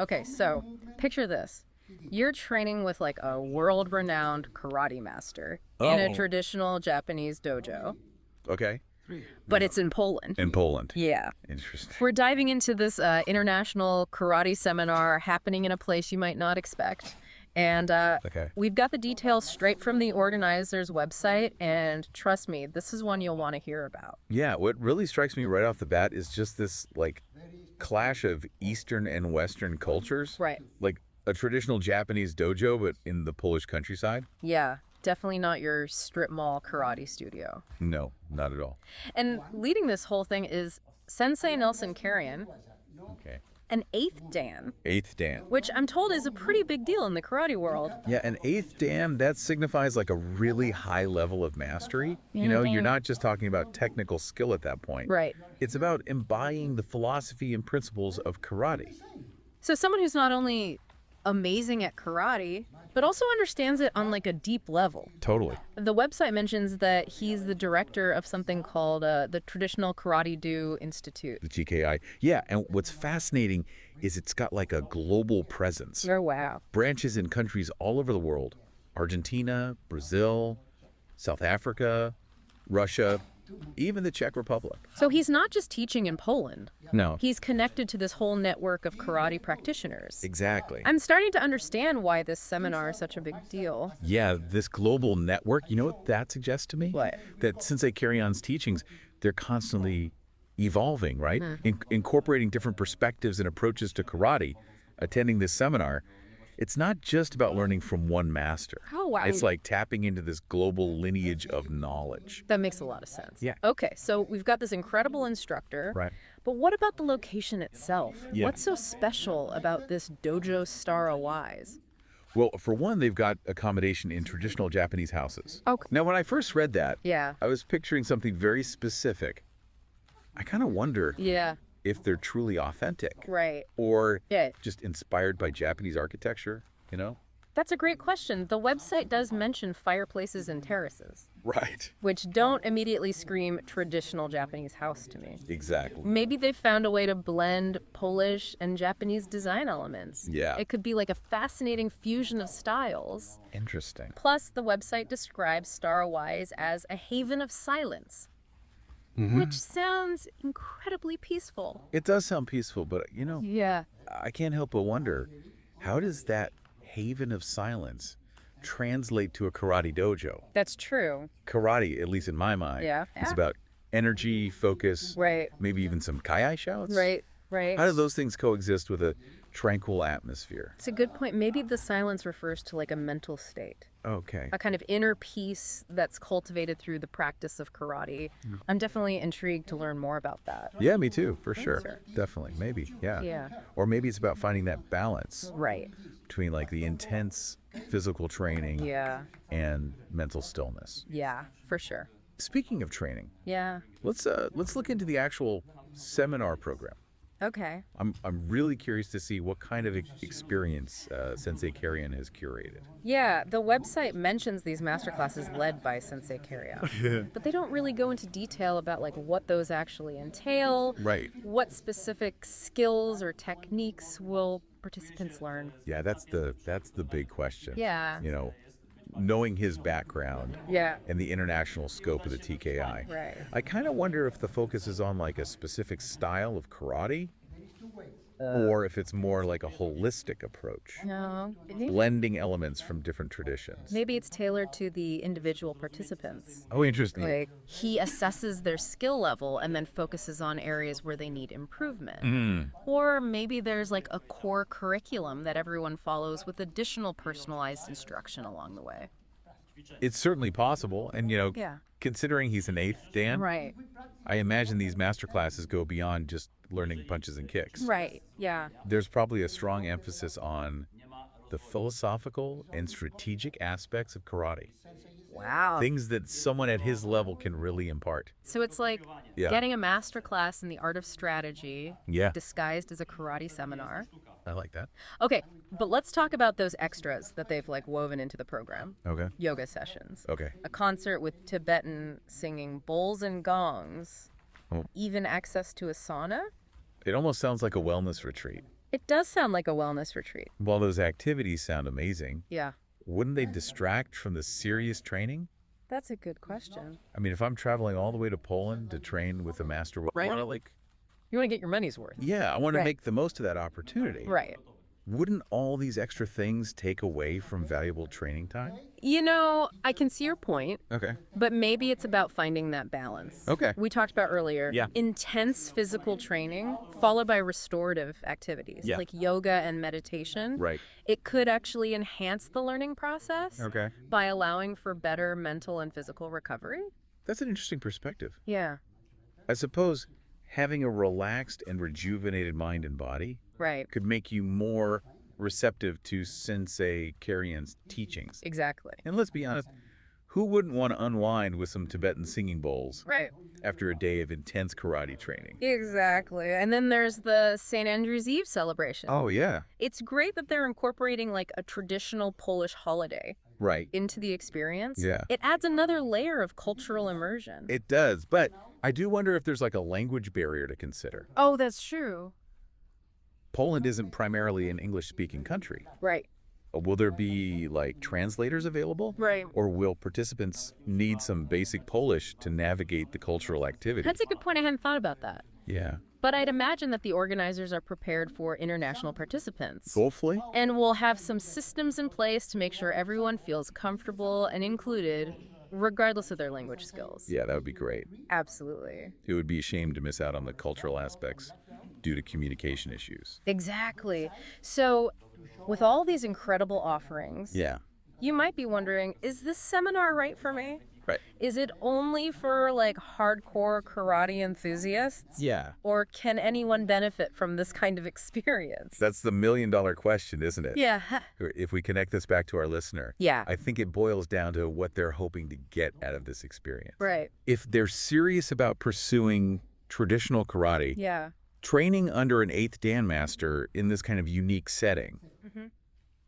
Okay, so picture this. You're training with like a world-renowned karate master in a Oh, traditional Japanese dojo, okay. but it's in Poland. In Poland. Yeah. Interesting. We're diving into this international karate seminar happening in a place you might not expect. And Okay. we've got the details straight from the organizer's website. And trust me, this is one you'll want to hear about. Yeah, what really strikes me right off the bat is just this like clash of Eastern and Western cultures. Right. Like a traditional Japanese dojo, but in the Polish countryside? Yeah, definitely not your strip mall karate studio. No, not at all. And leading this whole thing is Sensei Nelson Carrion, Okay. an eighth Dan, Eighth Dan. which I'm told is a pretty big deal in the karate world. Yeah, an eighth Dan, that signifies like a really high level of mastery. You know, you're not just talking about technical skill at that point. Right. It's about embodying the philosophy and principles of karate. So someone who's not only amazing at karate, but also understands it on like a deep level. Totally. The website mentions that he's the director of something called the Traditional Karate Do Institute. The TKI. Yeah, and what's fascinating is it's got like a global presence. Oh, wow. Branches in countries all over the world. Argentina, Brazil, South Africa, Russia, even the Czech Republic. So he's not just teaching in Poland. No. He's connected to this whole network of karate practitioners. Exactly. I'm starting to understand why this seminar is such a big deal. Yeah, this global network, you know what that suggests to me? What? That since they carry on's teachings, they're constantly evolving, right? Incorporating different perspectives and approaches to karate. Attending this seminar, it's not just about learning from one master. Oh, wow. It's like tapping into this global lineage of knowledge. That makes a lot of sense. Yeah. Okay, so we've got this incredible instructor. Right. But what about the location itself? Yeah. What's so special about this Dojo Stara Wiess? Well, for one, they've got accommodation in traditional Japanese houses. Okay. Now, when I first read that, Yeah. I was picturing something very specific. I kind of wonder Yeah. if they're truly authentic. Right. Or Yeah. just inspired by Japanese architecture, you know? That's a great question. The website does mention fireplaces and terraces, Right. which don't immediately scream traditional Japanese house to me. Exactly. Maybe they've found a way to blend Polish and Japanese design elements. Yeah. It could be like a fascinating fusion of styles. Interesting. Plus, the website describes Stara Wiess as a haven of silence, which sounds incredibly peaceful. It does sound peaceful, but, you know, Yeah. I can't help but wonder, how does that haven of silence translate to a karate dojo? That's true. Karate, at least in my mind, Yeah. is about energy, focus, Right. maybe even some kai shouts. Right. Right. How do those things coexist with a tranquil atmosphere? It's a good point. Maybe the silence refers to like a mental state, Okay. a kind of inner peace that's cultivated through the practice of karate. I'm definitely intrigued to learn more about that. Yeah, me too, for sure. Sure. Definitely, maybe, yeah. Yeah. Or maybe it's about finding that balance Right. between like the intense physical training Yeah. and mental stillness. Yeah, for sure. Speaking of training, Yeah. let's look into the actual seminar program. Okay. I'm really curious to see what kind of experience Sensei Carrion has curated. Yeah, the website mentions these masterclasses led by Sensei Carrion, but they don't really go into detail about like what those actually entail, Right. what specific skills or techniques will participants learn. Yeah, that's the big question. Yeah. You know, knowing his background Yeah. and the international scope of the TKI. Right. I kind of wonder if the focus is on like a specific style of karate or if it's more like a holistic approach, No. blending elements from different traditions. Maybe it's tailored to the individual participants. Oh, interesting. Like he assesses their skill level and then focuses on areas where they need improvement. Or maybe there's like a core curriculum that everyone follows with additional personalized instruction along the way. It's certainly possible. And, you know, Yeah. considering he's an eighth Dan, Right. I imagine these master classes go beyond just learning punches and kicks. Right. Yeah. There's probably a strong emphasis on the philosophical and strategic aspects of karate. Wow. Things that someone at his level can really impart. So it's like Yeah. getting a master class in the art of strategy Yeah, disguised as a karate seminar. I like that. Okay, but let's talk about those extras that they've like woven into the program. Okay. Yoga sessions. Okay. A concert with Tibetan singing bowls and gongs. Oh. Even access to a sauna. It almost sounds like a wellness retreat. It does sound like a wellness retreat. While those activities sound amazing, Yeah. wouldn't they distract from the serious training? That's a good question. I mean, if I'm traveling all the way to Poland to train with a master, Right. I wanna, You want to get your money's worth. I want to Right. make the most of that opportunity. Right. Wouldn't all these extra things take away from valuable training time? You know, I can see your point, Okay. but maybe it's about finding that balance. Okay. We talked about earlier. Yeah. Intense physical training followed by restorative activities Yeah. like yoga and meditation. Right. It could actually enhance the learning process Okay. by allowing for better mental and physical recovery. That's an interesting perspective. Yeah. I suppose having a relaxed and rejuvenated mind and body Right. could make you more receptive to Sensei Karyan's teachings. Exactly. And let's be honest, who wouldn't want to unwind with some Tibetan singing bowls Right. after a day of intense karate training? Exactly. And then there's the St. Andrew's Eve celebration. Oh, yeah. It's great that they're incorporating like a traditional Polish holiday Right. into the experience. Yeah. It adds another layer of cultural immersion. It does, but I do wonder if there's like a language barrier to consider. Oh, that's true. Poland isn't primarily an English-speaking country. Right. Will there be like translators available? Right. Or will participants need some basic Polish to navigate the cultural activity? That's a good point. I hadn't thought about that. Yeah. But I'd imagine that the organizers are prepared for international participants. Hopefully. And we'll have some systems in place to make sure everyone feels comfortable and included, regardless of their language skills. Yeah, that would be great. Absolutely. It would be a shame to miss out on the cultural aspects due to communication issues. Exactly. So, with all these incredible offerings, Yeah. you might be wondering, is this seminar right for me? Right. Is it only for like hardcore karate enthusiasts? Yeah. Or can anyone benefit from this kind of experience? That's the million-dollar question, isn't it? Yeah. If we connect this back to our listener, Yeah. I think it boils down to what they're hoping to get out of this experience. Right. If they're serious about pursuing traditional karate, Yeah. training under an 8th Dan master in this kind of unique setting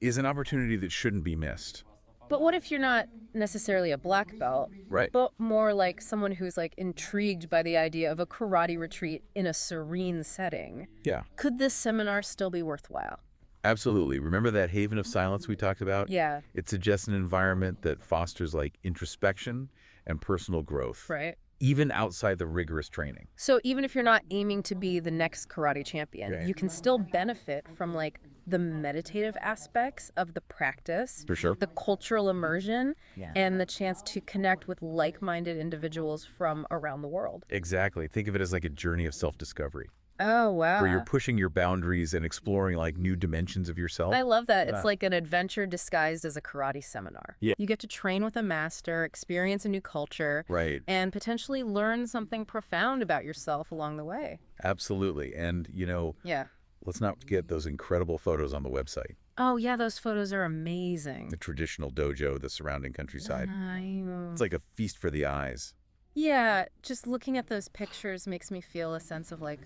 is an opportunity that shouldn't be missed. But what if you're not necessarily a black belt, Right. but more like someone who's like intrigued by the idea of a karate retreat in a serene setting? Yeah. Could this seminar still be worthwhile? Absolutely. Remember that haven of silence we talked about? Yeah. It suggests an environment that fosters like introspection and personal growth, Right. even outside the rigorous training. So even if you're not aiming to be the next karate champion, Right. you can still benefit from like the meditative aspects of the practice, For sure. the cultural immersion, and the chance to connect with like-minded individuals from around the world. Exactly. Think of it as like a journey of self-discovery, Oh, wow. where you're pushing your boundaries and exploring like new dimensions of yourself. I love that. It's like an adventure disguised as a karate seminar. Yeah. You get to train with a master, experience a new culture, Right. and potentially learn something profound about yourself along the way. Absolutely. And, Yeah. let's not forget those incredible photos on the website. Oh, yeah, those photos are amazing. The traditional dojo, the surrounding countryside. I- It's like a feast for the eyes. Yeah, just looking at those pictures makes me feel a sense of like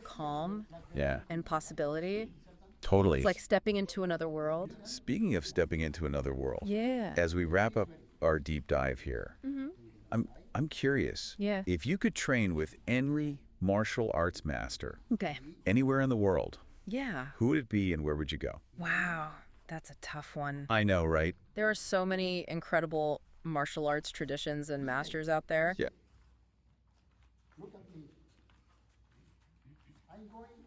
calm Yeah. and possibility. Totally. It's like stepping into another world. Speaking of stepping into another world, Yeah. as we wrap up our deep dive here, I'm curious. Yeah. If you could train with any martial arts master Okay. anywhere in the world, Yeah. who would it be and where would you go? Wow. That's a tough one. I know, right? There are so many incredible martial arts traditions and masters out there. Yeah.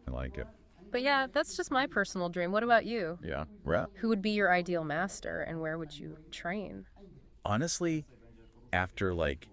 I like it. But yeah, that's just my personal dream. What about you? Yeah. Right. Who would be your ideal master and where would you train? Honestly, after like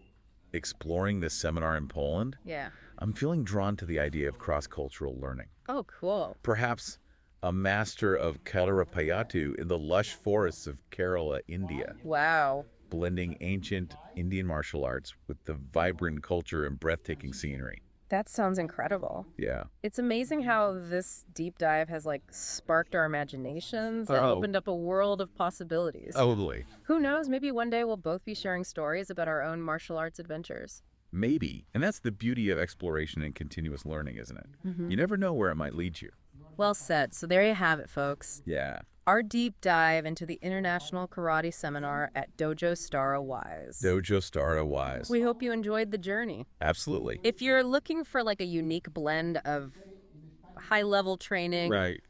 exploring this seminar in Poland, Yeah. I'm feeling drawn to the idea of cross-cultural learning. Oh, cool. Perhaps a master of Kalarapayattu in the lush forests of Kerala, India, Wow. blending ancient Indian martial arts with the vibrant culture and breathtaking scenery. That sounds incredible. Yeah. It's amazing how this deep dive has like sparked our imaginations and Oh. opened up a world of possibilities. Totally. Who knows, maybe one day we'll both be sharing stories about our own martial arts adventures. Maybe. And that's the beauty of exploration and continuous learning, isn't it? You never know where it might lead you. Well said. So there you have it, folks. Yeah. Our deep dive into the International Karate Seminar at Dojo Stara Wiess. Dojo Stara Wiess. We hope you enjoyed the journey. Absolutely. If you're looking for like a unique blend of high-level training, Right.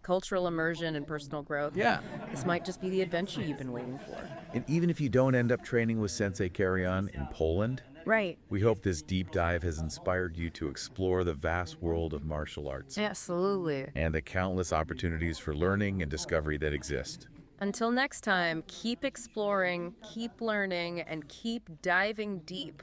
cultural immersion and personal growth. Yeah. This might just be the adventure you've been waiting for. And even if you don't end up training with Sensei Carry-On in Poland, Right. we hope this deep dive has inspired you to explore the vast world of martial arts Absolutely. and the countless opportunities for learning and discovery that exist. Until next time, keep exploring, keep learning, and keep diving deep.